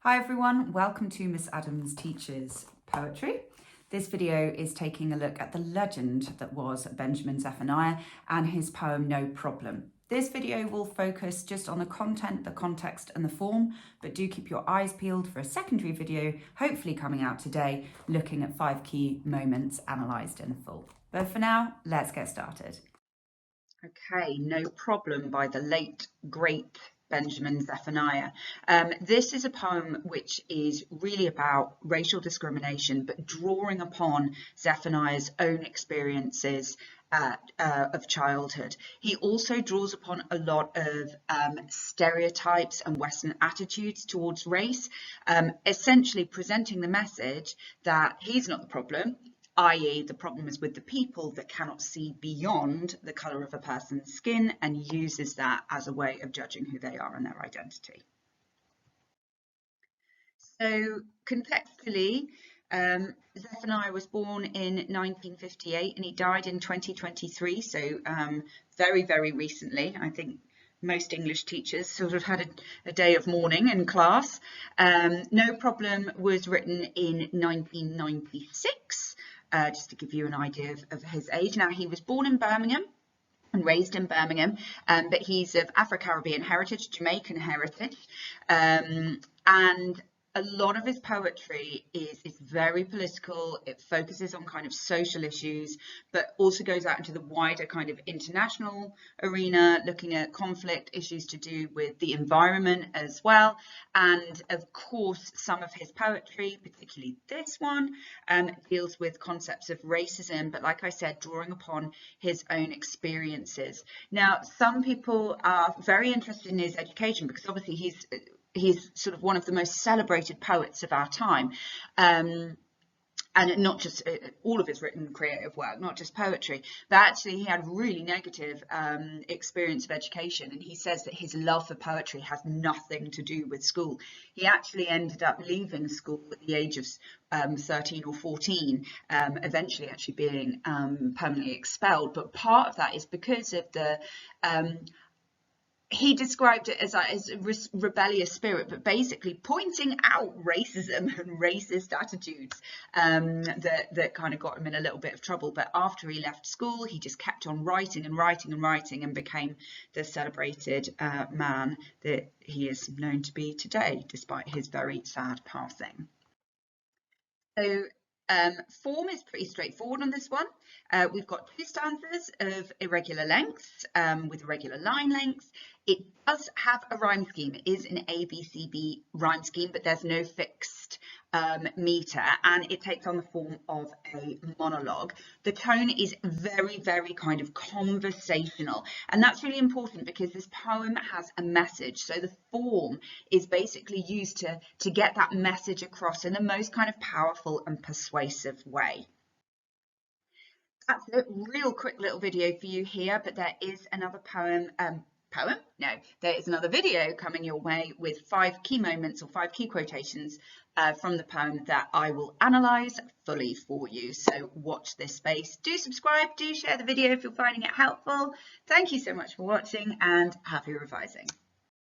Hi everyone, welcome to Miss Adams Teaches Poetry. This video is taking a look at the legend that was Benjamin Zephaniah and his poem No Problem. This video will focus just on the content, the context and the form, but do keep your eyes peeled for a secondary video, hopefully coming out today, looking at 5 key moments analysed in full. But for now, let's get started. Okay, No Problem by the late, great Benjamin Zephaniah. This is a poem which is really about racial discrimination, but drawing upon Zephaniah's own experiences of childhood. He also draws upon a lot of stereotypes and Western attitudes towards race, essentially presenting the message that he's not the problem, i.e. the problem is with the people that cannot see beyond the colour of a person's skin and uses that as a way of judging who they are and their identity. So contextually, Zephaniah was born in 1958 and he died in 2023, so very, very recently. I think most English teachers sort of had a day of mourning in class. No Problem was written in 1996. Just to give you an idea of his age. Now, he was born in Birmingham and raised in Birmingham, but he's of Afro-Caribbean heritage, Jamaican heritage, and a lot of his poetry is very political. It focuses on kind of social issues, but also goes out into the wider kind of international arena, looking at conflict issues to do with the environment as well. And of course, some of his poetry, particularly this one, deals with concepts of racism, but like I said, drawing upon his own experiences. Now, some people are very interested in his education because obviously he's sort of one of the most celebrated poets of our time, and not just all of his written creative work, not just poetry, but actually he had a really negative experience of education, and he says that his love for poetry has nothing to do with school. He actually ended up leaving school at the age of 13 or 14, eventually actually being permanently expelled, but part of that is because of the he described it as a rebellious spirit, but basically pointing out racism and racist attitudes that kind of got him in a little bit of trouble. But after he left school, he just kept on writing and writing and writing and became the celebrated man that he is known to be today, despite his very sad passing. So form is pretty straightforward on this one. We've got 2 stanzas of irregular lengths with irregular line lengths. It does have a rhyme scheme. It is an ABCB rhyme scheme, but there's no fixed meter, and it takes on the form of a monologue. The tone is very, very kind of conversational, and that's really important because this poem has a message. So the form is basically used to get that message across in the most kind of powerful and persuasive way. That's a real quick little video for you here, but there is another there is another video coming your way with 5 key moments or 5 key quotations from the poem that I will analyse fully for you. So watch this space. Do subscribe, do share the video if you're finding it helpful. Thank you so much for watching and happy revising.